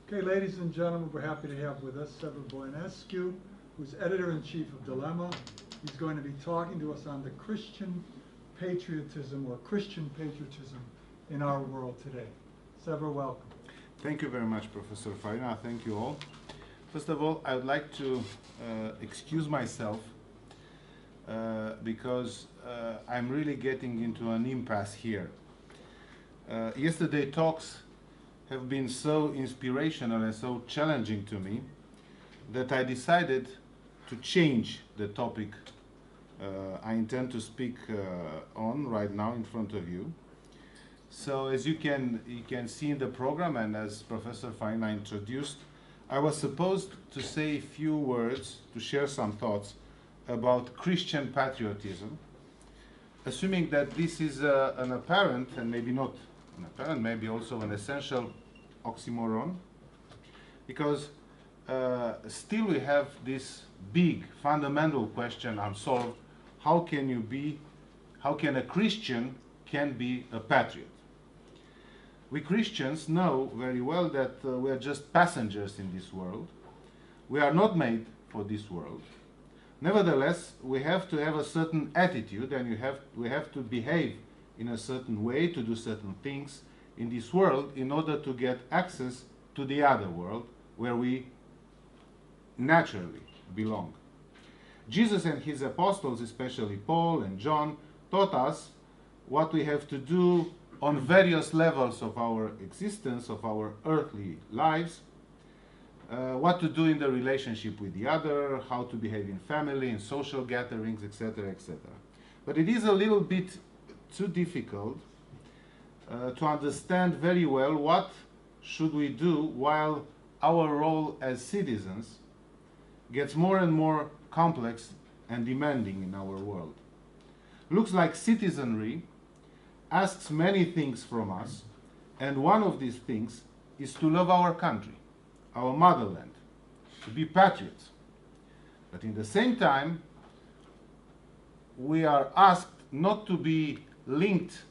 Okay, ladies and gentlemen, we're happy to have with us Sever Voinescu, who's editor-in-chief of Dilema. He's going to be talking to us on the Christian patriotism or Christian patriotism in our world today. Sever, welcome. Thank you very much, Professor Farina. Thank you all. First of all, I would like to excuse myself because I'm really getting into an impasse here. Yesterday talks have been so inspirational and so challenging to me that I decided to change the topic I intend to speak on right now in front of you. So as you can see in the program, and as Professor Farina introduced, I was supposed to say a few words, to share some thoughts about Christian patriotism, assuming that this is an apparent, and maybe not an apparent, maybe also an essential oxymoron, because still we have this big fundamental question unsolved: how can a Christian can be a patriot? We Christians know very well that we are just passengers in this world. We are not made for this world. Nevertheless, we have to have a certain attitude, and we have to behave in a certain way, to do certain things in this world in order to get access to the other world where we naturally belong. Jesus and his apostles, especially Paul and John, taught us what we have to do on various levels of our existence, of our earthly lives, what to do in the relationship with the other, how to behave in family, in social gatherings, etc., etc. But it is a little bit too difficult to understand very well what should we do while our role as citizens gets more and more complex and demanding in our world. Looks like citizenry asks many things from us, and one of these things is to love our country, our motherland, to be patriots. But in the same time, we are asked not to be linked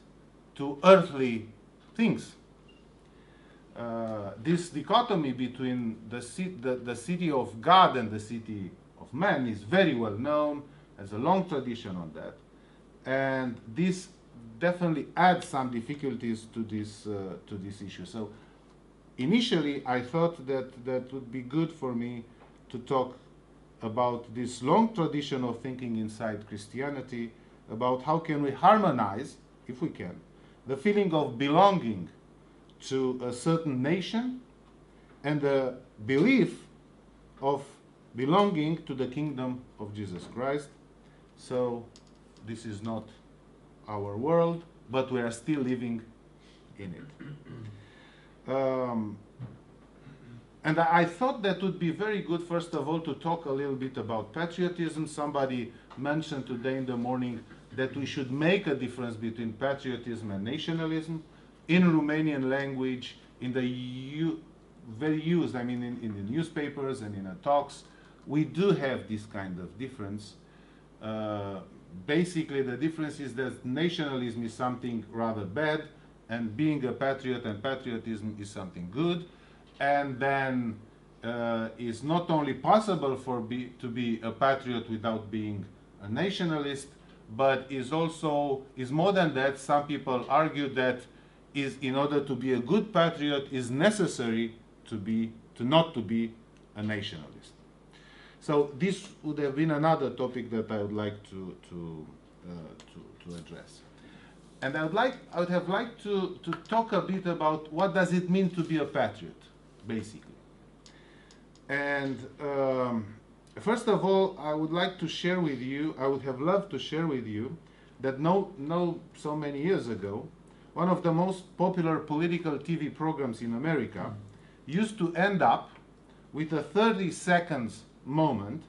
to earthly things. This dichotomy between the city of God and the city of man is very well known, has a long tradition on that, and this definitely adds some difficulties to this issue. So initially I thought that would be good for me to talk about this long tradition of thinking inside Christianity, about how can we harmonize, if we can, the feeling of belonging to a certain nation and the belief of belonging to the kingdom of Jesus Christ. So this is not our world, but we are still living in it. And I thought that would be very good, first of all, to talk a little bit about patriotism. Somebody mentioned today in the morning that we should make a difference between patriotism and nationalism. In Romanian language, in the very used, I mean in the newspapers and in the talks, we do have this kind of difference. Basically, the difference is that nationalism is something rather bad, and being a patriot and patriotism is something good. And then it's not only possible to be a patriot without being a nationalist, but is more than that. Some people argue that in order to be a good patriot is necessary to not to be a nationalist. So this would have been another topic that I would like to address. And I would have liked to talk a bit about what does it mean to be a patriot, basically. And first of all, I would like to share with you, I would have loved to share with you that so many years ago, one of the most popular political TV programs in America used to end up with a 30 seconds moment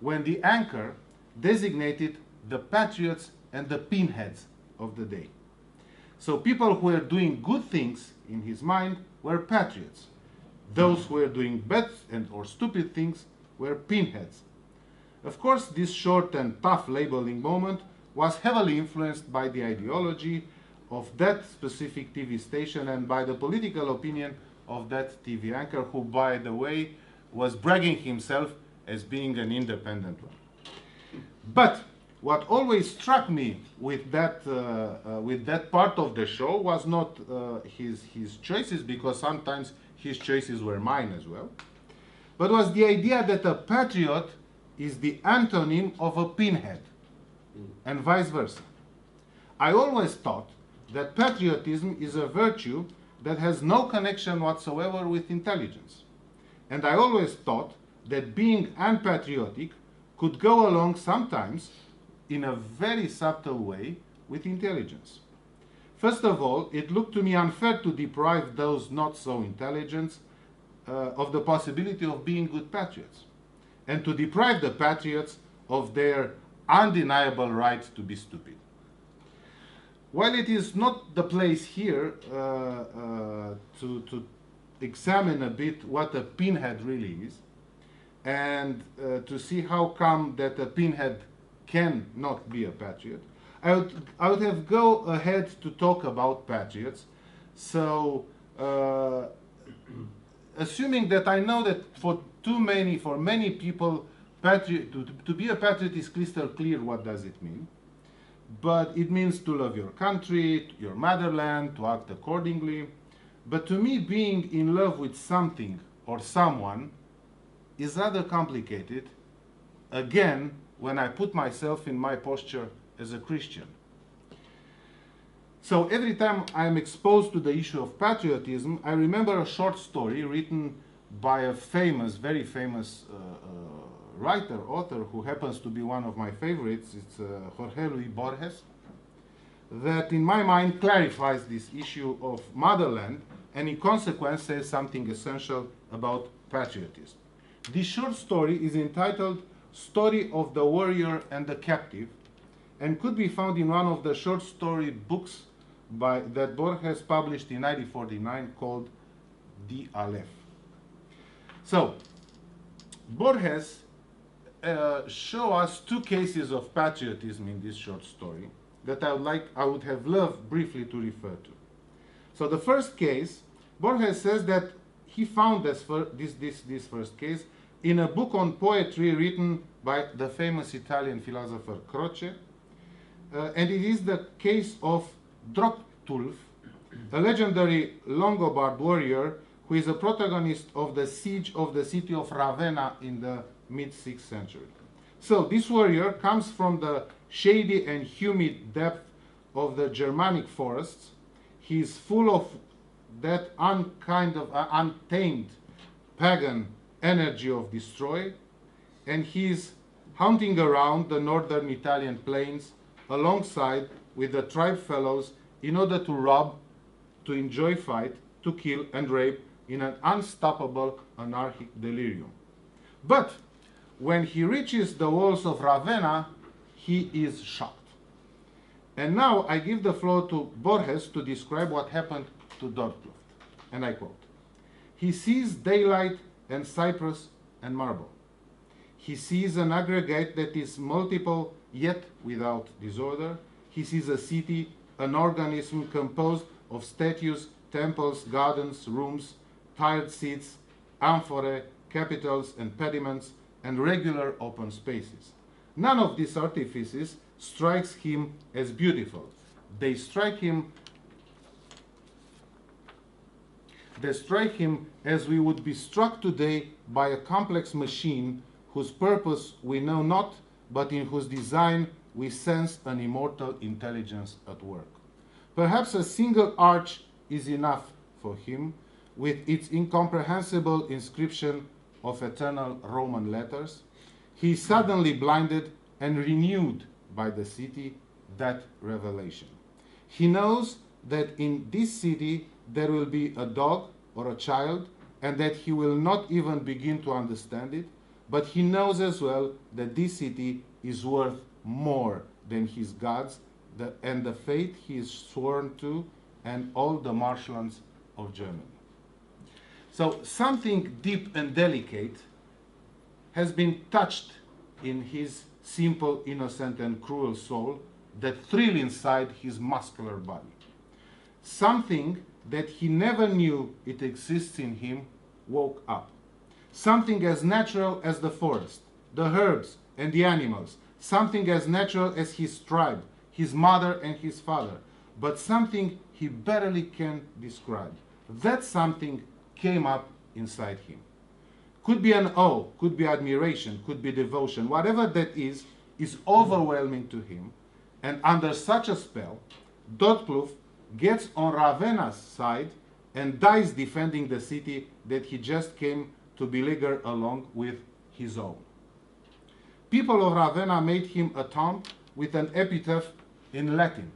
when the anchor designated the patriots and the pinheads of the day. So people who were doing good things in his mind were patriots. Those who were doing bad or stupid things were pinheads. Of course, this short and tough labeling moment was heavily influenced by the ideology of that specific TV station and by the political opinion of that TV anchor, who, by the way, was bragging himself as being an independent one. But what always struck me with that part of the show was not his choices, because sometimes his choices were mine as well, but was the idea that a patriot is the antonym of a pinhead, and vice versa. I always thought that patriotism is a virtue that has no connection whatsoever with intelligence. And I always thought that being unpatriotic could go along sometimes in a very subtle way with intelligence. First of all, it looked to me unfair to deprive those not so intelligent of the possibility of being good patriots, and to deprive the patriots of their undeniable right to be stupid. While it is not the place here to examine a bit what a pinhead really is, and to see how come that a pinhead can not be a patriot, I would have go ahead to talk about patriots. So, assuming that I know that for many people, to be a patriot is crystal clear what does it mean. But it means to love your country, your motherland, to act accordingly. But to me, being in love with something or someone is rather complicated, again, when I put myself in my posture as a Christian. So every time I am exposed to the issue of patriotism, I remember a short story written by a very famous writer, author, who happens to be one of my favorites. It's Jorge Luis Borges, that in my mind clarifies this issue of motherland, and in consequence says something essential about patriotism. This short story is entitled Story of the Warrior and the Captive, and could be found in one of the short story books that Borges published in 1949 called The Aleph. So, Borges show us two cases of patriotism in this short story that I would have loved briefly to refer to. So the first case, Borges says that he found this first case in a book on poetry written by the famous Italian philosopher Croce, and it is the case of Droctulf, a legendary Longobarд warrior who is a protagonist of the siege of the city of Ravenna in the mid-6th century. So this warrior comes from the shady and humid depth of the Germanic forests. He is full of that untamed pagan energy of destroy, and he is hunting around the northern Italian plains alongside with the tribe fellows in order to rob, to enjoy fight, to kill and rape in an unstoppable anarchic delirium. But when he reaches the walls of Ravenna, he is shocked. And now I give the floor to Borges to describe what happened to Droctulf. And I quote, "He sees daylight and cypress and marble. He sees an aggregate that is multiple yet without disorder. He sees a city, an organism composed of statues, temples, gardens, rooms, tiled seats, amphorae, capitals and pediments, and regular open spaces. None of these artifices strikes him as beautiful. They strike him as we would be struck today by a complex machine whose purpose we know not, but in whose design we sense an immortal intelligence at work. Perhaps a single arch is enough for him, with its incomprehensible inscription of eternal Roman letters. He is suddenly blinded and renewed by the city, that revelation. He knows that in this city there will be a dog or a child, and that he will not even begin to understand it, but he knows as well that this city is worth more than his gods and the faith he is sworn to and all the marshlands of Germany. So something deep and delicate has been touched in his simple, innocent, and cruel soul that thrill inside his muscular body. something that he never knew it exists in him woke up. Something as natural as the forest, the herbs, and the animals. Something as natural as his tribe, his mother and his father. But something he barely can describe. That something came up inside him. Could be an awe, could be admiration, could be devotion. Whatever that is overwhelming to him. And under such a spell, Dotkluf gets on Ravena's side and dies defending the city that he just came to beleaguer along with his own. People of Ravenna made him a tomb with an epitaph in Latin,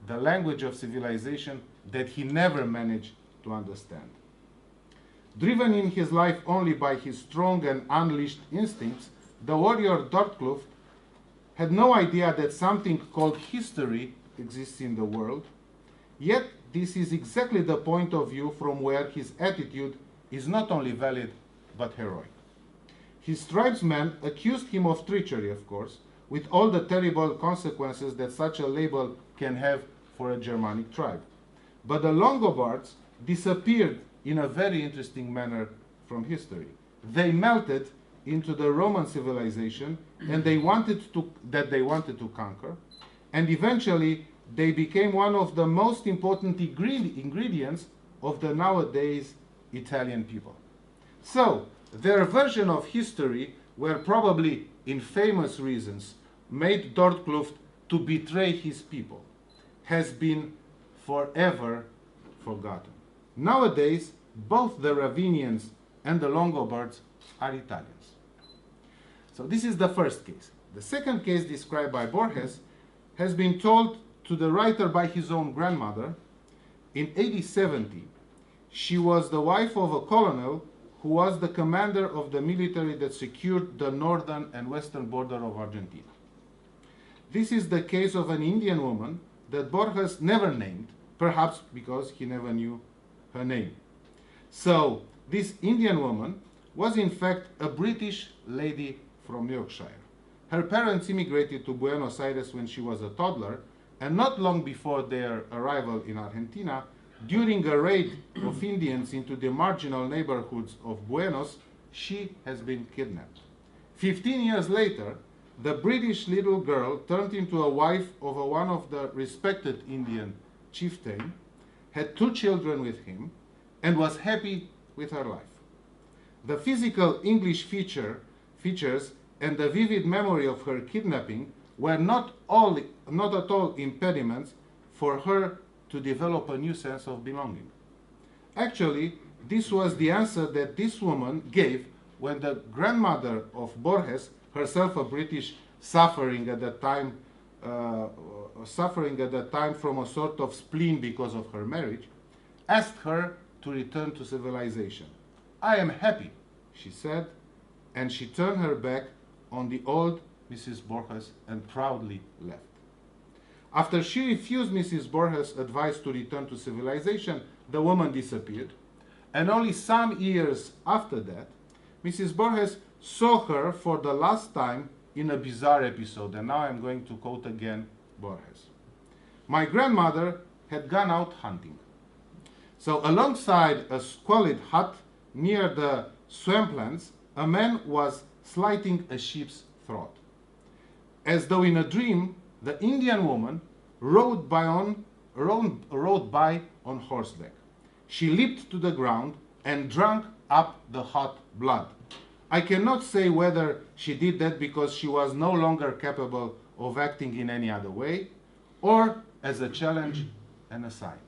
the language of civilization that he never managed to understand. Driven in his life only by his strong and unleashed instincts, the warrior Dotkluf had no idea that something called history exists in the world. Yet this is exactly the point of view from where his attitude is not only valid but heroic. His tribesmen accused him of treachery, of course, with all the terrible consequences that such a label can have for a Germanic tribe. But the Longobards disappeared in a very interesting manner from history. They melted into the Roman civilization and they wanted to conquer, and eventually they became one of the most important ingredients of the nowadays Italian people. So their version of history were probably infamous reasons made Dotkluf to betray his people has been forever forgotten. Nowadays, both the Ravinians and the Longobards are Italians. So this is the first case. The second case described by Borges has been told to the writer by his own grandmother. In AD 70, she was the wife of a colonel who was the commander of the military that secured the northern and western border of Argentina. This is the case of an Indian woman that Borges never named, perhaps because he never knew her name. So this Indian woman was in fact a British lady from Yorkshire. Her parents immigrated to Buenos Aires when she was a toddler, and not long before their arrival in Argentina, during a raid of Indians into the marginal neighborhoods of Buenos, she has been kidnapped. 15 years later, the British little girl turned into a wife of one of the respected Indian chieftain, had 2 children with him, and was happy with her life. The physical English features and the vivid memory of her kidnapping were not at all impediments for her to develop a new sense of belonging. Actually, this was the answer that this woman gave when the grandmother of Borges, herself a British, suffering at the time from a sort of spleen because of her marriage, asked her to return to civilization. "I am happy," she said, and she turned her back on the old Mrs. Borges and proudly left. After she refused Mrs. Borges' advice to return to civilization, the woman disappeared, and only some years after that, Mrs. Borges saw her for the last time in a bizarre episode, and now I'm going to quote again Borges. "My grandmother had gone out hunting. So alongside a squalid hut near the swamplands, a man was slitting a sheep's throat. As though in a dream, the Indian woman rode by on horseback. She leaped to the ground and drank up the hot blood. I cannot say whether she did that because she was no longer capable of acting in any other way, or as a challenge and a sign."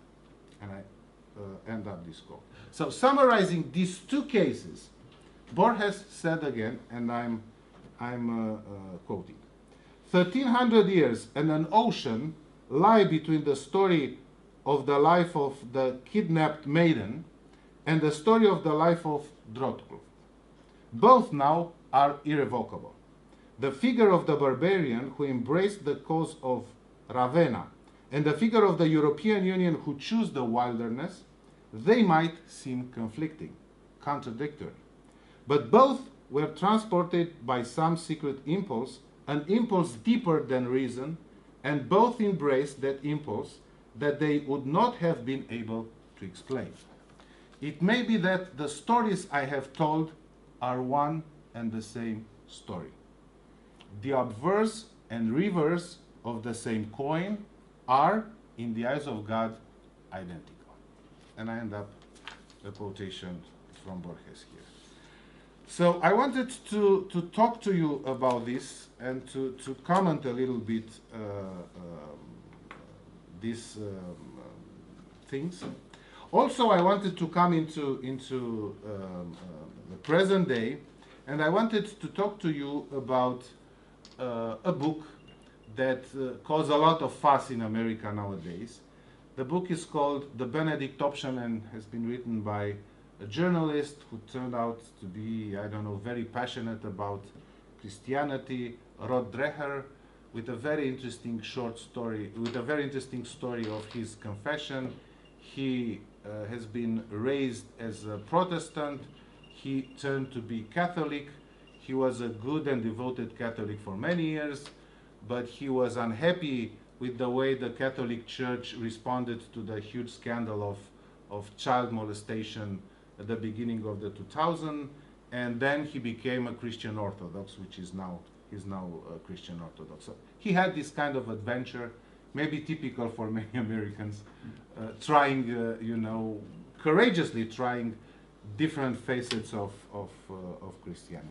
And I end up this quote. So summarizing these 2 cases, Borges said again, and I'm quoting, 1300 years and an ocean lie between the story of the life of the kidnapped maiden and the story of the life of Dotkluf. Both now are irrevocable. The figure of the barbarian who embraced the cause of Ravenna and the figure of the European Union who chose the wilderness, they might seem conflicting, contradictory. But both were transported by some secret impulse, an impulse deeper than reason, and both embraced that impulse that they would not have been able to explain. It may be that the stories I have told are one and the same story. The obverse and reverse of the same coin are, in the eyes of God, identical. And I end up a quotation from Borges here. So I wanted to talk to you about this and to comment a little bit these things. Also, I wanted to come into the present day, and I wanted to talk to you about a book that caused a lot of fuss in America nowadays. The book is called The Benedict Option and has been written by a journalist who turned out to be, I don't know, very passionate about Christianity, Rod Dreher, with a very interesting short story, with a very interesting story of his confession. He has been raised as a Protestant. He turned to be Catholic. He was a good and devoted Catholic for many years, but he was unhappy with the way the Catholic Church responded to the huge scandal of child molestation at the beginning of the 2000s, and then he became a Christian Orthodox, which is now a Christian Orthodox. So he had this kind of adventure, maybe typical for many Americans, trying, courageously trying different facets of Christianity.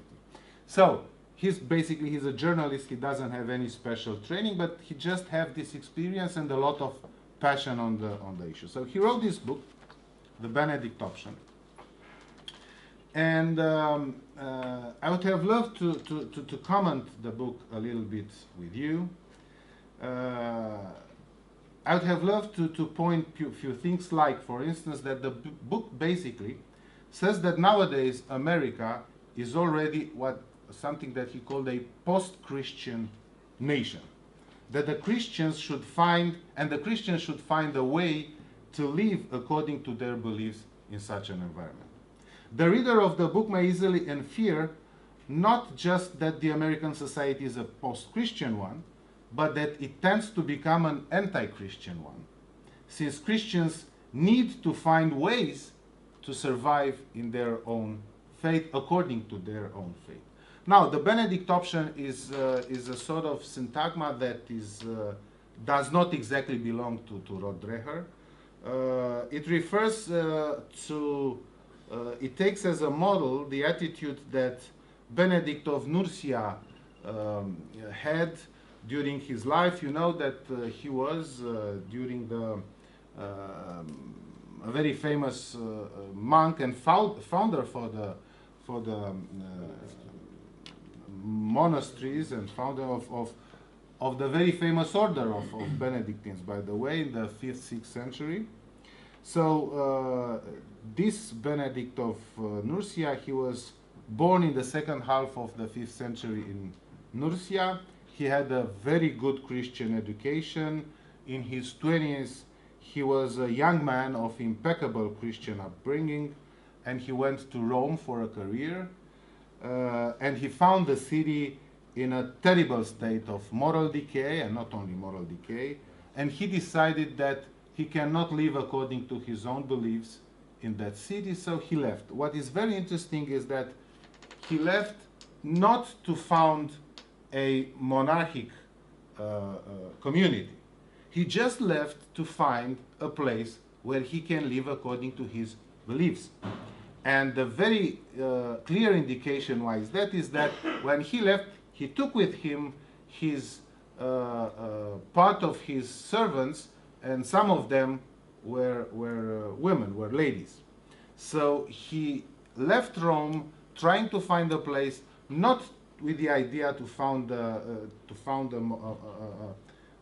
So he's a journalist. He doesn't have any special training, but he just has this experience and a lot of passion on the issue. So he wrote this book, The Benedict Option. And I would have loved to comment the book a little bit with you. I would have loved to point a few things, like, for instance, that the book basically says that nowadays America is already something that he called a post-Christian nation. That the Christians should find a way to live according to their beliefs in such an environment. The reader of the book may easily infer not just that the American society is a post-Christian one, but that it tends to become an anti-Christian one, since Christians need to find ways to survive in their own faith, according to their own faith. Now, the Benedict option is a sort of syntagma that does not exactly belong to Rod Dreher. It refers it takes as a model the attitude that Benedict of Nursia had during his life. You know that he was during a very famous monk and founder for the monasteries and founder of the very famous order of Benedictines, by the way, in the 5th, 6th century. So this Benedict of Nursia, he was born in the second half of the 5th century in Nursia. He had a very good Christian education. In his 20s, he was a young man of impeccable Christian upbringing, and he went to Rome for a career. And he found the city in a terrible state of moral decay, and not only moral decay, and he decided that he cannot live according to his own beliefs in that city, so he left. What is very interesting is that he left not to found a monarchic community. He just left to find a place where he can live according to his beliefs. And the very clear indication why is that when he left, he took with him his part of his servants, and some of them were women, were ladies. So he left Rome trying to find a place, not with the idea to found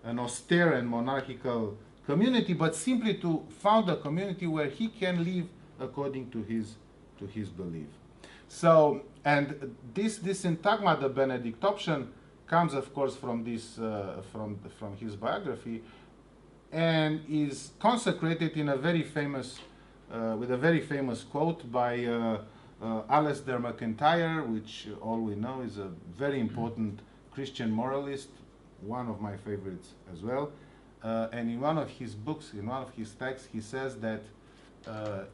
an austere and monarchical community, but simply to found a community where he can live according to his belief. So, and this syntagma, the Benedict option, comes, of course, from this from his biography, and is consecrated in a very famous with a very famous quote by Alasdair MacIntyre, which all we know is a very important Christian moralist, one of my favorites as well. and in one of his books, in one of his texts, he says that uh,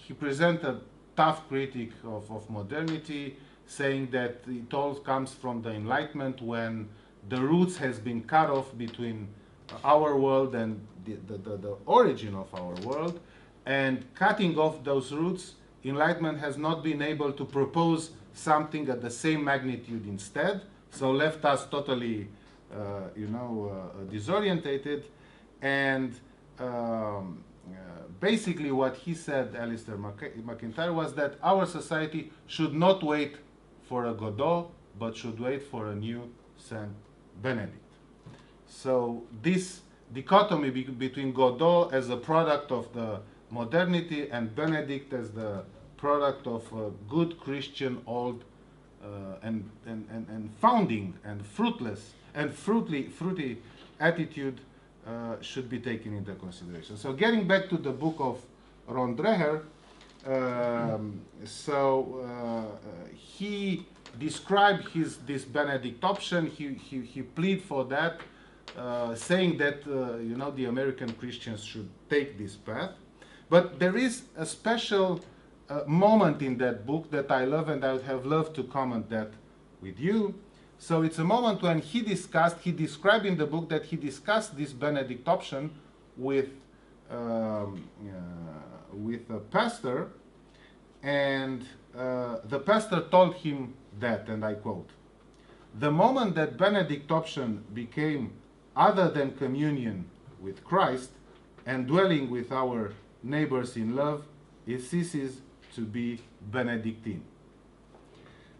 he presents a tough critic of modernity, saying that it all comes from the Enlightenment, when the roots has been cut off between our world and the origin of our world, and cutting off those roots, Enlightenment has not been able to propose something at the same magnitude instead, so left us totally, disorientated. And basically what he said, Alistair McIntyre, was that our society should not wait for a Godot, but should wait for a new Saint Benedict. So this dichotomy between Godot as a product of the modernity and Benedict as the product of a good Christian old and founding and fruitless and fruity attitude should be taken into consideration. So getting back to the book of Ron Dreher, he described this Benedict option. He pleaded for that, saying that the American Christians should take this path. But there is a special moment in that book that I love, and I would have loved to comment that with you. So it's a moment when he described in the book that he discussed this Benedict option with a pastor, and the pastor told him that, and I quote, "The moment that Benedict option became other than communion with Christ and dwelling with our neighbors in love, it ceases to be Benedictine."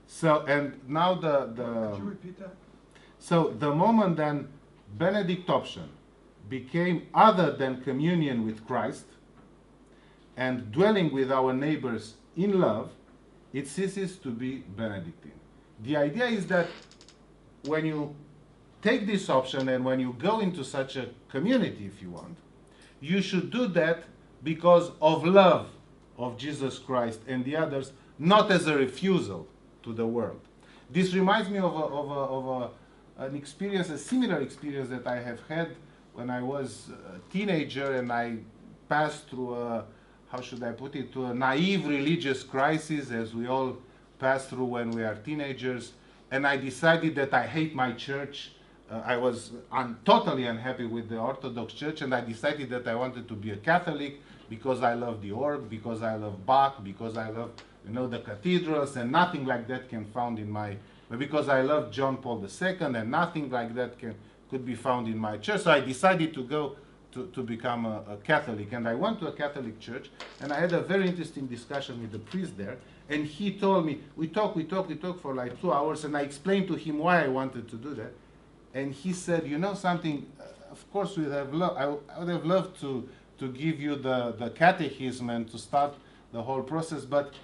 So, and now Could you repeat that? so the moment then Benedict option became other than communion with Christ and dwelling with our neighbors in love, it ceases to be Benedictine. The idea is that when you take this option and when you go into such a community, if you want, you should do that because of love of Jesus Christ and the others, not as a refusal to the world. This reminds me of an experience, a similar experience that I have had when I was a teenager, and I passed through a, how should I put it, to a naive religious crisis, as we all pass through when we are teenagers, and I decided that I hate my church. I was totally unhappy with the Orthodox Church, and I decided that I wanted to be a Catholic because I love the org, because I love Bach, because I love the cathedrals, and nothing like that can found in my, because I love John Paul II, and nothing like that could be found in my church. So I decided to go to become a Catholic, and I went to a Catholic church, and I had a very interesting discussion with the priest there, and he told me, we talked for like 2 hours, and I explained to him why I wanted to do that, and he said, you know something, of course I would have loved to give you the catechism and to start the whole process, but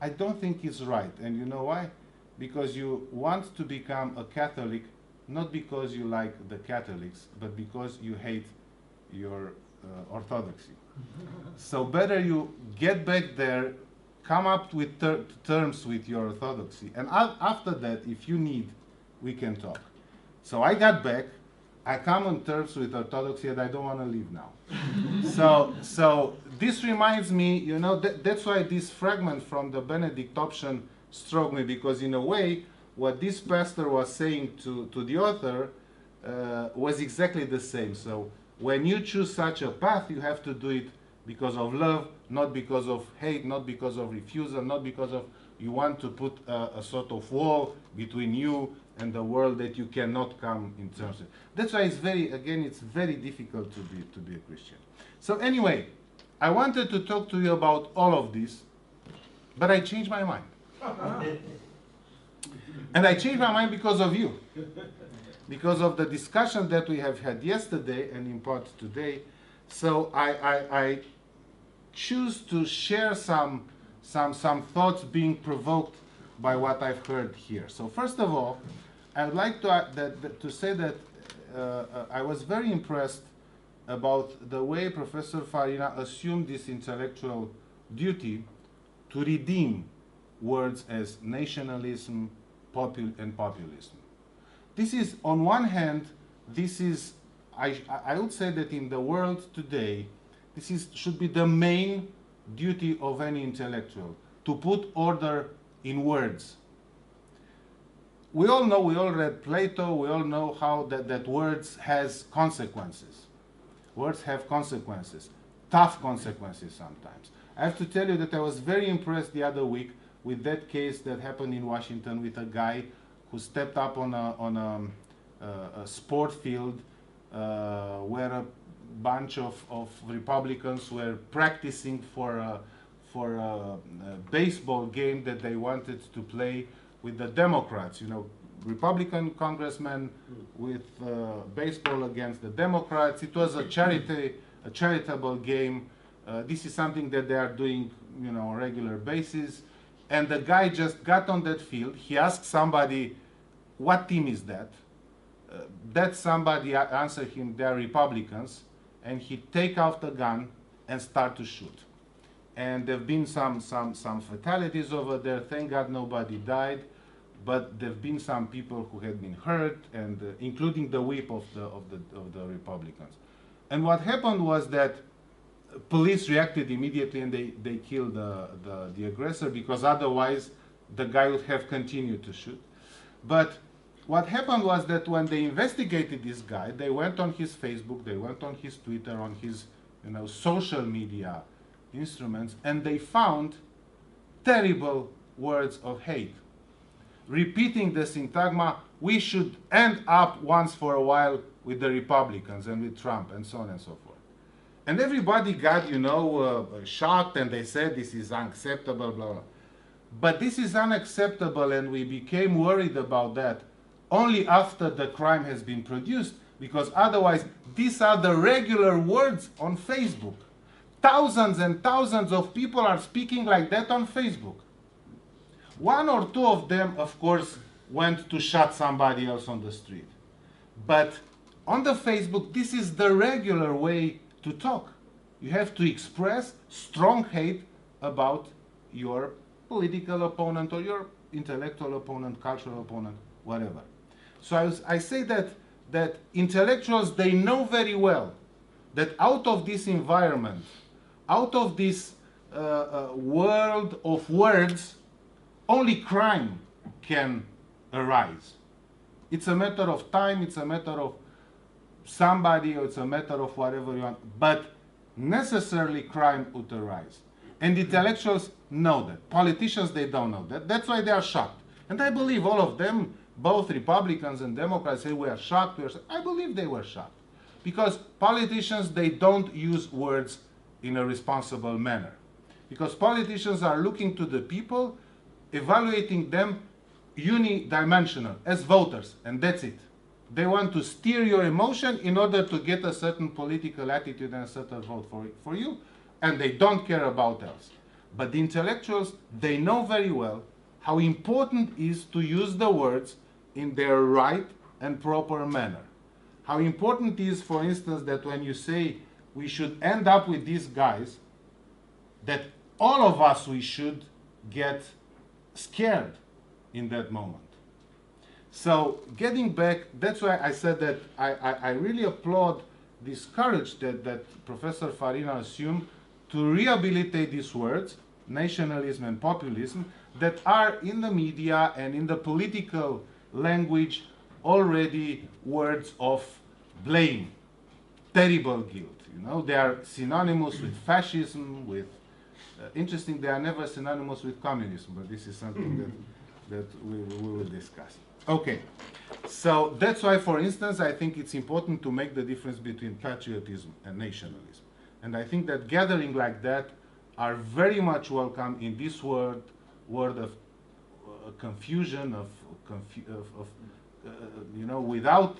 I don't think it's right. And you know why? Because you want to become a Catholic, not because you like the Catholics, but because you hate your orthodoxy. So better you get back there, come up with terms with your orthodoxy, and after that, if you need, we can talk. So I got back, I come on terms with orthodoxy, and I don't want to leave now. So this reminds me, that's why this fragment from the Benedict option struck me, because in a way, what this pastor was saying to the author was exactly the same. So when you choose such a path, you have to do it because of love, not because of hate, not because of refusal, not because of you want to put a sort of wall between you and the world that you cannot come in terms of. That's why it's very difficult to be a Christian. So anyway, I wanted to talk to you about all of this, but I changed my mind. And I changed my mind because of you. Because of the discussion that we have had yesterday and in part today. So I choose to share some thoughts being provoked by what I've heard here. So first of all, I would like to say that I was very impressed about the way Professor Farina assumed this intellectual duty to redeem words as nationalism and populism. This is, on one hand, this is I would say that in the world today, should be the main duty of any intellectual, to put order in words. We all know, we all read Plato, we all know how that words has consequences. Words have consequences, tough consequences sometimes. I have to tell you that I was very impressed the other week with that case that happened in Washington with a guy who stepped up on a sport field where a bunch of Republicans were practicing for a baseball game that they wanted to play with the Democrats. You know, Republican congressmen with baseball against the Democrats. It was a charitable game. This is something that they are doing, you know, on a regular basis. And the guy just got on that field. He asked somebody, "What team is that?" That somebody answered him, "They are Republicans." And he take out the gun and start to shoot. And there have been some fatalities over there. Thank God nobody died, but there have been some people who had been hurt, and including the whip of the Republicans. And what happened was that police reacted immediately, and they killed the aggressor, because otherwise the guy would have continued to shoot. But what happened was that when they investigated this guy, they went on his Facebook, they went on his Twitter, on his, you know, social media instruments, and they found terrible words of hate, repeating the syntagma, "We should end up once for a while with the Republicans and with Trump," and so on and so forth. And everybody got, you know, shocked, and they said this is unacceptable, blah, blah. But this is unacceptable, and we became worried about that only after the crime has been produced, because otherwise these are the regular words on Facebook. Thousands and thousands of people are speaking like that on Facebook. One or two of them, of course, went to shot somebody else on the street. But on the Facebook, this is the regular way to talk. You have to express strong hate about your political opponent or your intellectual opponent, cultural opponent, whatever. So I say that intellectuals, they know very well that out of this environment, out of this world of words, only crime can arise. It's a matter of time, it's a matter of somebody, or it's a matter of whatever you want, but necessarily crime would arise. And intellectuals know that. Politicians, they don't know that. That's why they are shocked. And I believe all of them, both Republicans and Democrats, say we are shocked. I believe they were shocked. Because politicians, they don't use words in a responsible manner. Because politicians are looking to the people, evaluating them unidimensional, as voters, and that's it. They want to steer your emotion in order to get a certain political attitude and a certain vote for you, and they don't care about else. But the intellectuals, they know very well how important it is to use the words in their right and proper manner. How important it is, for instance, that when you say we should end up with these guys, that all of us, we should get scared in that moment. So getting back, that's why I said that I really applaud this courage that Professor Farina assumed to rehabilitate these words, nationalism and populism, that are in the media and in the political language already words of blame, terrible guilt. You know, they are synonymous with fascism, with interesting, they are never synonymous with communism, but this is something that we will discuss. Okay, so that's why, for instance, I think it's important to make the difference between patriotism and nationalism. And I think that gathering like that are very much welcome in this world of confusion, you know, without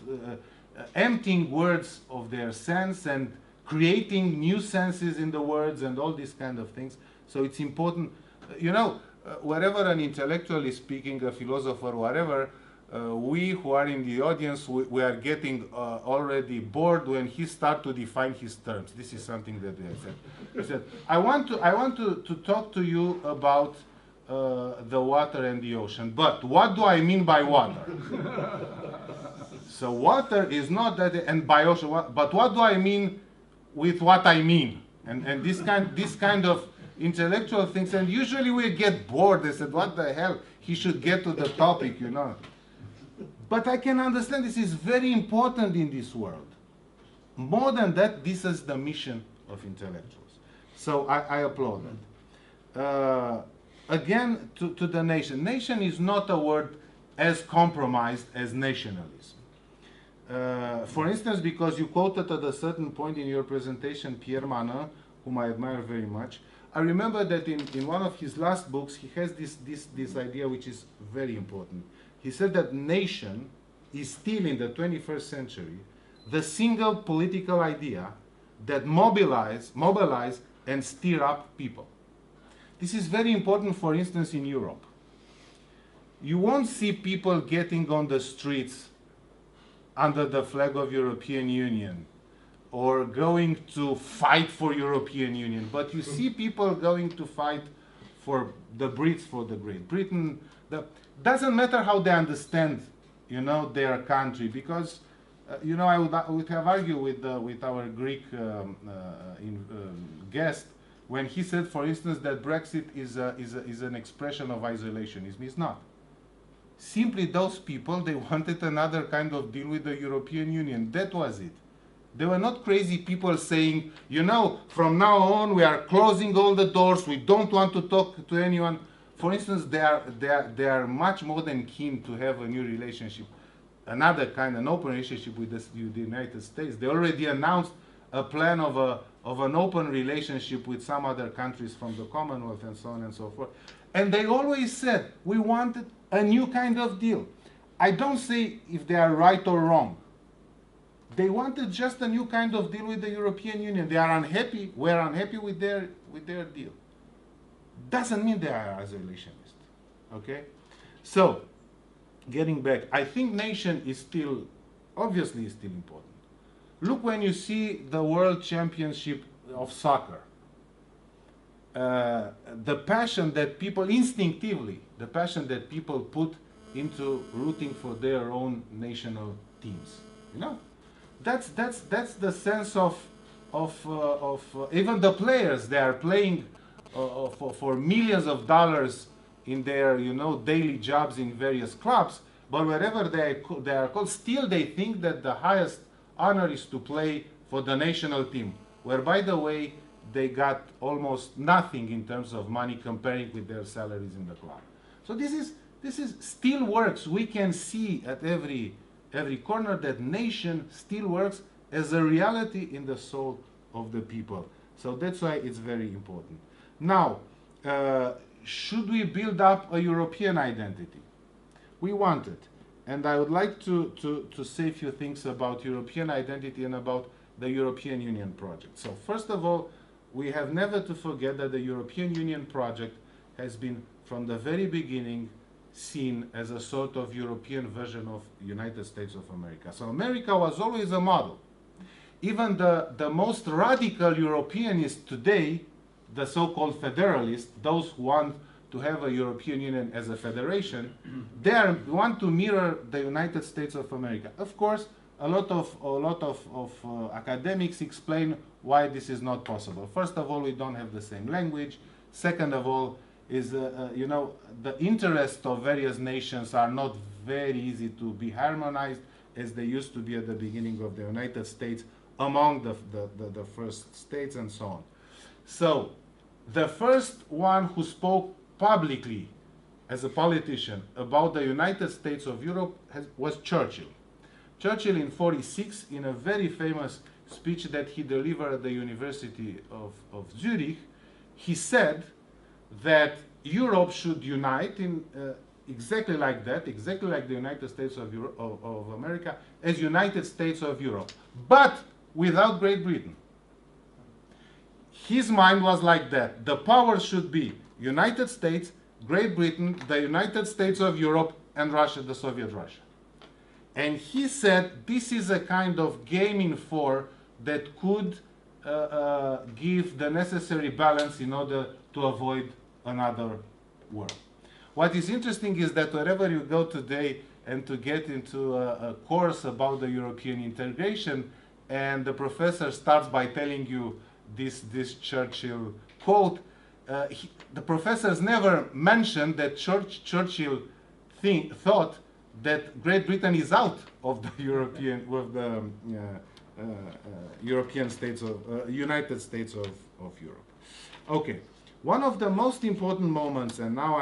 emptying words of their sense and creating new senses in the words and all these kind of things. So it's important, you know, wherever an intellectual is speaking, a philosopher, whatever, we who are in the audience, we are getting already bored when he starts to define his terms. This is something that they said. He said, I want to talk to you about the water and the ocean, but what do I mean by water? So water is not that, and by ocean, but what do I mean with what I mean? And this kind of intellectual things, and usually we get bored. They said, what the hell? He should get to the topic, you know. But I can understand this is very important in this world. More than that, this is the mission of intellectuals. So I applaud that. Again, to the nation. Nation is not a word as compromised as nationalism. For instance, because you quoted at a certain point in your presentation Pierre Manin, whom I admire very much, I remember that in one of his last books, he has this idea which is very important. He said that nation is still in the 21st century the single political idea that mobilize and stir up people. This is very important, for instance, in Europe. You won't see people getting on the streets under the flag of European Union or going to fight for European Union, but you see people going to fight for the Brits, for the Great Britain. Doesn't matter how they understand, you know, their country, because you know, I would have argued with our Greek guest when he said, for instance, that Brexit is an expression of isolationism. It's not. Simply those people, they wanted another kind of deal with the European Union. That was it. They were not crazy people saying, you know, from now on we are closing all the doors, we don't want to talk to anyone. For instance, they are much more than keen to have a new relationship, another kind, an open relationship with the United States. They already announced a plan of an open relationship with some other countries from the Commonwealth and so on and so forth. And they always said, we wanted a new kind of deal. I don't say if they are right or wrong. They wanted just a new kind of deal with the European Union. They are unhappy. We are unhappy with their deal. Doesn't mean they are isolationist. Okay? So, getting back, I think nation is still, obviously is still important. Look when you see the World Championship of soccer. The passion that people instinctively, the passion that people put into rooting for their own national teams. You know? That's the sense of even the players. They are playing for millions of dollars in their, you know, daily jobs in various clubs, but wherever they are called, still they think that the highest honor is to play for the national team, where, by the way, they got almost nothing in terms of money comparing with their salaries in the club. So this is still works. We can see at every corner that nation still works as a reality in the soul of the people. So that's why it's very important. Now, should we build up a European identity? We want it. And I would like to say a few things about European identity and about the European Union project. So first of all, we have never to forget that the European Union project has been from the very beginning seen as a sort of European version of United States of America. So America was always a model. Even the most radical Europeanists today, the so-called federalists, those who want to have a European Union as a federation, they want to mirror the United States of America. Of course, a lot of academics explain why this is not possible. First of all, we don't have the same language. Second of all, is you know, the interests of various nations are not very easy to be harmonized as they used to be at the beginning of the United States among the first states and so on. So the first one who spoke publicly as a politician about the United States of Europe was Churchill. Churchill in 1946, in a very famous speech that he delivered at the University of Zurich, he said that Europe should unite in exactly like that, exactly like the United States of America, as United States of Europe, but without Great Britain. His mind was like that. The powers should be United States, Great Britain, the United States of Europe, and Russia, the Soviet Russia. And he said this is a kind of game in four that could give the necessary balance in order to avoid another war. What is interesting is that wherever you go today and to get into a course about the European integration, and the professor starts by telling you this Churchill quote. The professors never mentioned that Churchill thought that Great Britain is out of the European states of United States of Europe. Okay, one of the most important moments, and now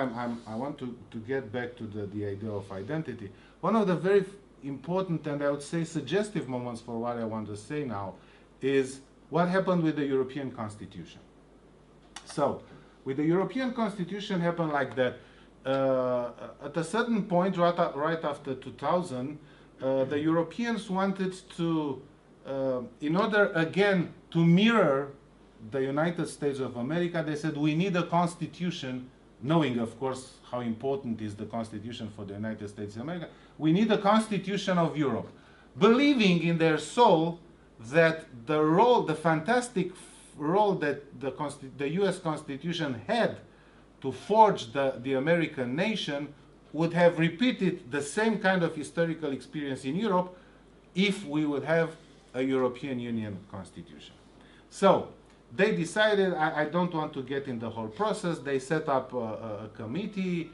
I want to get back to the idea of identity. One of the very important and I would say suggestive moments for what I want to say now is what happened with the European Constitution. So, with the European Constitution happened like that. At a certain point, right after 2000, the Europeans wanted to, in order again to mirror the United States of America, they said we need a constitution, knowing of course how important is the constitution for the United States of America. We need a constitution of Europe, believing in their soul that the fantastic role that the US Constitution had to forge the American nation would have repeated the same kind of historical experience in Europe if we would have a European Union constitution. So they decided, I don't want to get in the whole process, they set up a committee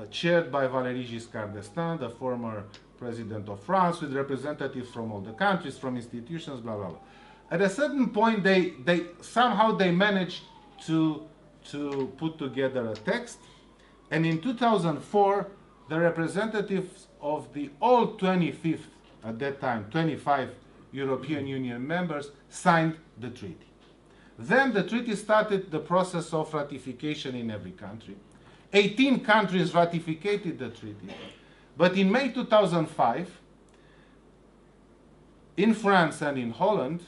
chaired by Valéry Giscard d'Estaing, the former president of France, with representatives from all the countries, from institutions, blah, blah, blah. At a certain point, they somehow managed to put together a text, and in 2004, the representatives of the all 25th, at that time, 25 European Union members signed the treaty. Then the treaty started the process of ratification in every country. 18 countries ratified the treaty. But in May 2005, in France and in Holland,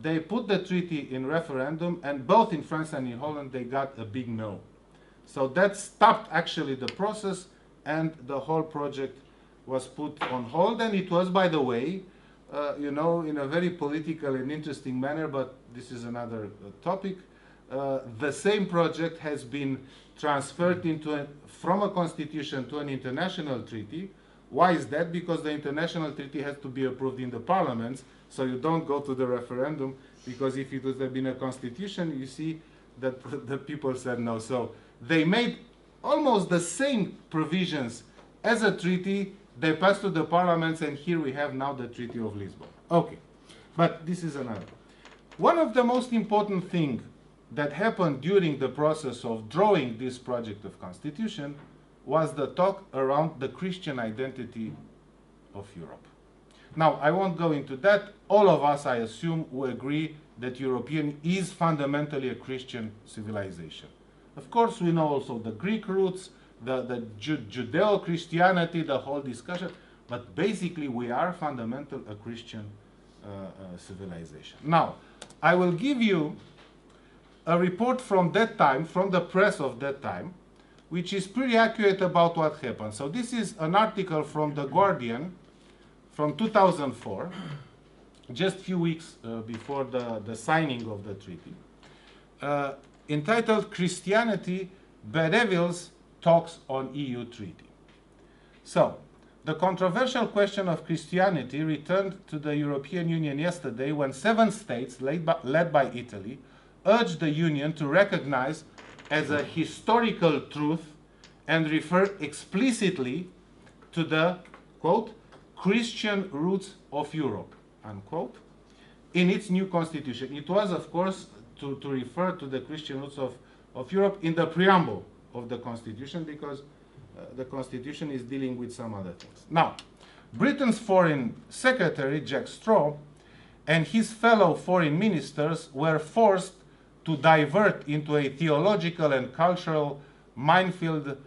they put the treaty in referendum, and both in France and in Holland, they got a big no. So that stopped actually the process, and the whole project was put on hold. And it was, by the way, you know, in a very political and interesting manner, but this is another topic. The same project has been transferred from a constitution to an international treaty. Why is that? Because the international treaty has to be approved in the parliaments, so you don't go to the referendum, because if it would have been a constitution, you see that the people said no. So they made almost the same provisions as a treaty. They passed to the parliaments, and here we have now the Treaty of Lisbon. Okay, but this is another. One of the most important things that happened during the process of drawing this project of constitution was the talk around the Christian identity of Europe. Now, I won't go into that. All of us, I assume, will agree that European is fundamentally a Christian civilization. Of course, we know also the Greek roots, the Judeo-Christianity, the whole discussion, but basically we are fundamental a Christian civilization. Now, I will give you a report from that time, from the press of that time, which is pretty accurate about what happened. So this is an article from The Guardian from 2004, just a few weeks before the signing of the treaty, entitled "Christianity, Bedevils Talks on EU Treaty." So, the controversial question of Christianity returned to the European Union yesterday when 7 states, led by Italy, urged the Union to recognize as a historical truth and refer explicitly to the, quote, Christian roots of Europe, unquote, in its new constitution. It was, of course, to refer to the Christian roots of Europe in the preamble of the constitution, because the constitution is dealing with some other things. Now, Britain's foreign secretary, Jack Straw, and his fellow foreign ministers were forced to divert into a theological and cultural minefield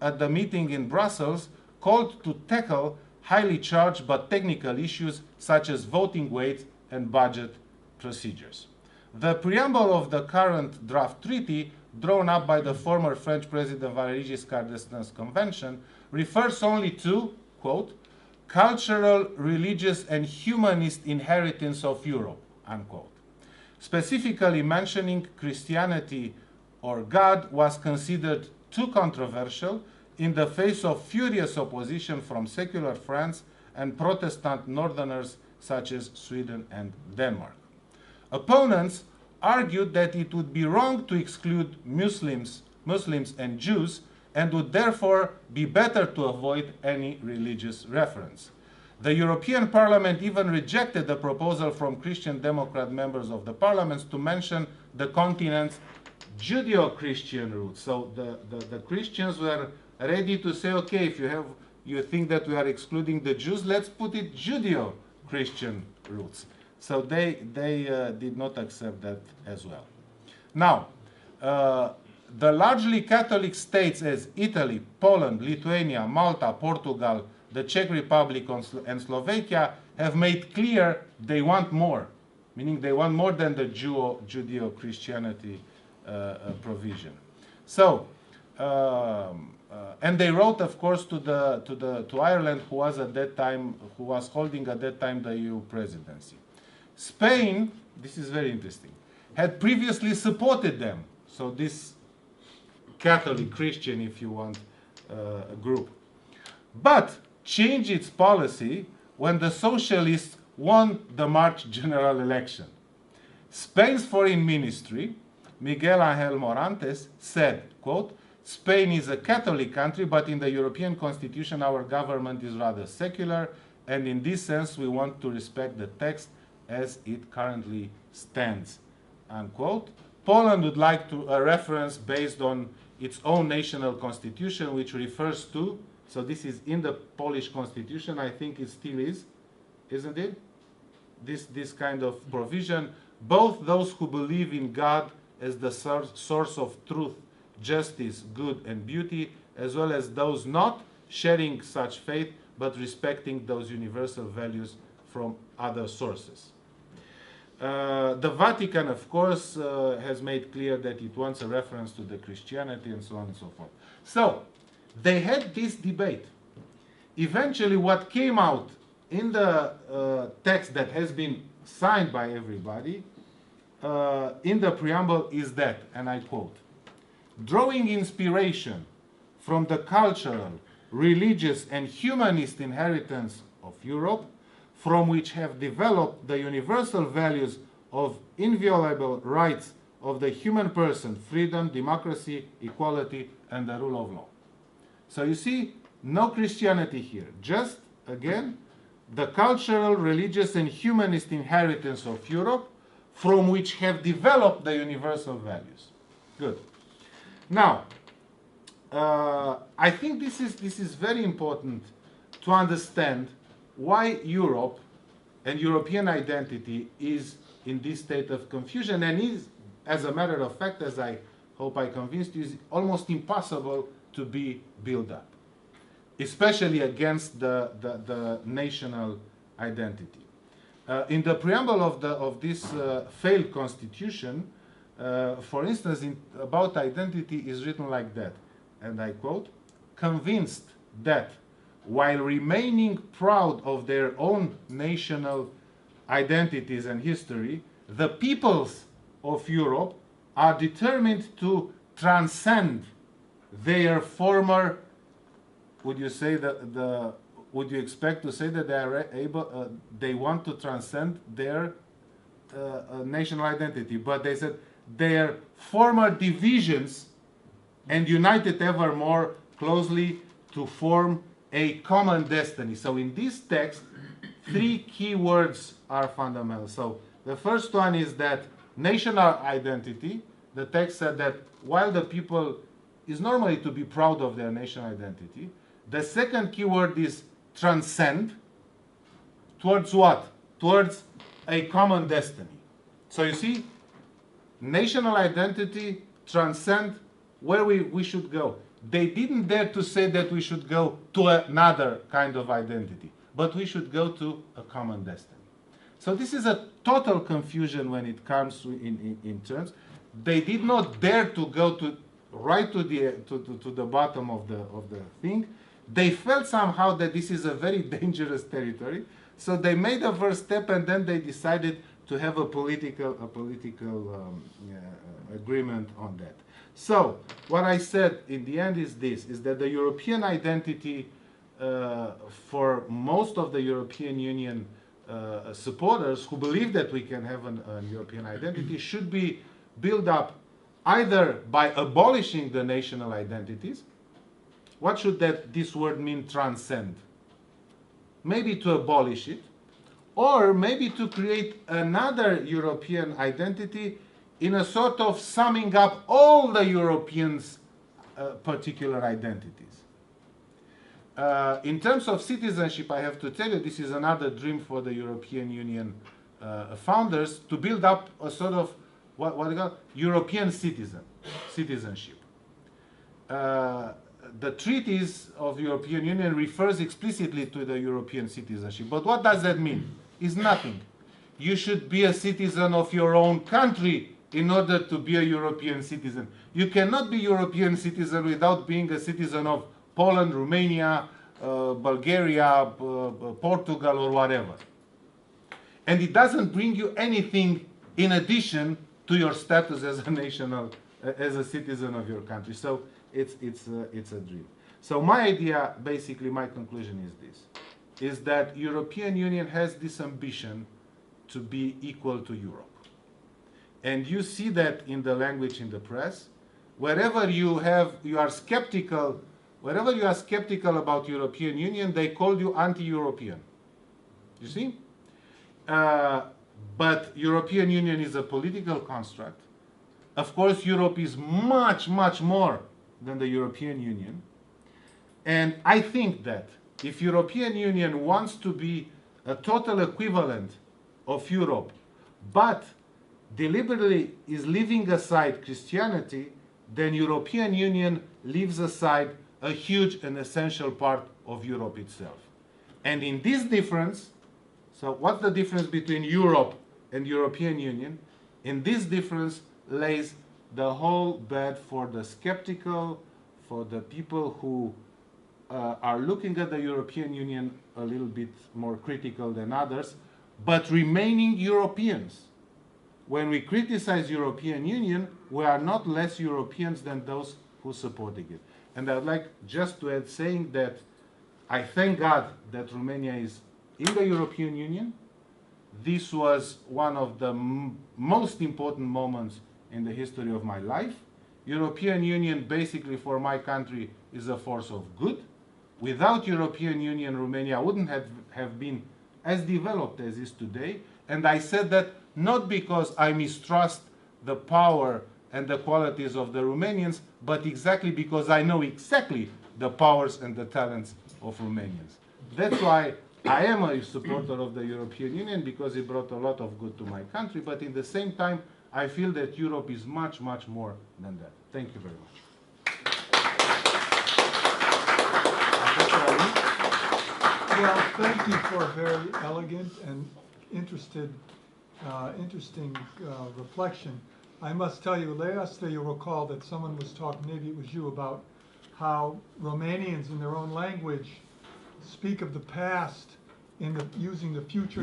at the meeting in Brussels, called to tackle highly charged but technical issues such as voting weight and budget procedures. The preamble of the current draft treaty, drawn up by the former French President Valéry Giscard d'Estaing's convention, refers only to, quote, cultural, religious, and humanist inheritance of Europe, unquote. Specifically mentioning Christianity or God was considered too controversial in the face of furious opposition from secular France and Protestant northerners such as Sweden and Denmark. Opponents argued that it would be wrong to exclude Muslims and Jews, and would therefore be better to avoid any religious reference. The European Parliament even rejected the proposal from Christian Democrat members of the parliaments to mention the continent's Judeo-Christian roots. So the Christians were ready to say, okay, if you think that we are excluding the Jews, let's put it Judeo-Christian roots. So they did not accept that as well. Now, the largely Catholic states as Italy, Poland, Lithuania, Malta, Portugal, the Czech Republic and Slovakia have made clear they want more, meaning they want more than the Judeo-Christianity provision. So, and they wrote, of course, to Ireland, who was holding at that time the EU presidency. Spain, this is very interesting, had previously supported them. So this Catholic, Christian, if you want, group, but changed its policy when the socialists won the March general election. Spain's foreign ministry, Miguel Ángel Morantes, said, quote, Spain is a Catholic country, but in the European Constitution our government is rather secular, and in this sense we want to respect the text as it currently stands, unquote. Poland would like a reference based on its own national constitution, which refers to, so this is in the Polish constitution, I think it still is, isn't it? This kind of provision, both those who believe in God as the source of truth, justice, good, and beauty, as well as those not sharing such faith, but respecting those universal values from other sources. The Vatican, of course, has made clear that it wants a reference to the Christianity and so on and so forth. So, they had this debate. Eventually, what came out in the text that has been signed by everybody, in the preamble is that, and I quote, drawing inspiration from the cultural, religious, and humanist inheritance of Europe, from which have developed the universal values of inviolable rights of the human person, freedom, democracy, equality, and the rule of law. So you see, no Christianity here, just, again, the cultural, religious, and humanist inheritance of Europe, from which have developed the universal values. Good. Now, I think this is very important to understand why Europe and European identity is in this state of confusion, and is, as a matter of fact, as I hope I convinced you, is almost impossible to be built up, especially against the national identity. In the preamble of this failed constitution, for instance, about identity is written like that, and I quote, convinced that while remaining proud of their own national identities and history, the peoples of Europe are determined to transcend their former, would you say would you expect to say that they are able, they want to transcend their national identity, but they said their former divisions and united ever more closely to form a common destiny. So in this text, three key words are fundamental. So the first one is that national identity. The text said that while the people is normally to be proud of their national identity, the second key word is transcend. Towards what? Towards a common destiny. So you see, national identity, transcend, where we should go. They didn't dare to say that we should go to another kind of identity, but we should go to a common destiny. So this is a total confusion when it comes in terms. They did not dare to go right to the bottom of the thing. They felt somehow that this is a very dangerous territory, so they made a first step and then they decided to have a political agreement on that. So what I said in the end is this: is that the European identity for most of the European Union supporters who believe that we can have an European identity should be built up either by abolishing the national identities. What should this word mean, transcend? Maybe to abolish it, or maybe to create another European identity in a sort of summing up all the Europeans' particular identities. In terms of citizenship, I have to tell you, this is another dream for the European Union founders, to build up a sort of what they call European citizenship. The treaties of the European Union refers explicitly to the European citizenship. But what does that mean? It's nothing. You should be a citizen of your own country in order to be a European citizen. You cannot be European citizen without being a citizen of Poland, Romania, Bulgaria, Portugal, or whatever. And it doesn't bring you anything in addition to your status as as a citizen of your country. So it's a dream. So my idea, basically my conclusion is this, is that European Union has this ambition to be equal to Europe. And you see that in the language in the press. Wherever you are skeptical about European Union, they call you anti-European. You see? But European Union is a political construct. Of course, Europe is much, much more than the European Union. And I think that if European Union wants to be a total equivalent of Europe, but deliberately is leaving aside Christianity, then European Union leaves aside a huge and essential part of Europe itself. And in this difference, so what's the difference between Europe and European Union? In this difference lays the whole bed for the skeptical, for the people who are looking at the European Union a little bit more critical than others, but remaining Europeans. When we criticize European Union, we are not less Europeans than those who supporting it. And I'd like just to add saying that I thank God that Romania is in the European Union. This was one of the most important moments in the history of my life. European Union, basically for my country, is a force of good. Without European Union, Romania wouldn't have been as developed as is today. And I said that not because I mistrust the power and the qualities of the Romanians, but exactly because I know exactly the powers and the talents of Romanians. That's why I am a supporter of the European Union, because it brought a lot of good to my country, but in the same time, I feel that Europe is much, much more than that. Thank you very much. Well, thank you for a very elegant and interesting reflection. I must tell you, last day you'll recall that someone was talking, maybe it was you, about how Romanians in their own language speak of the past using the future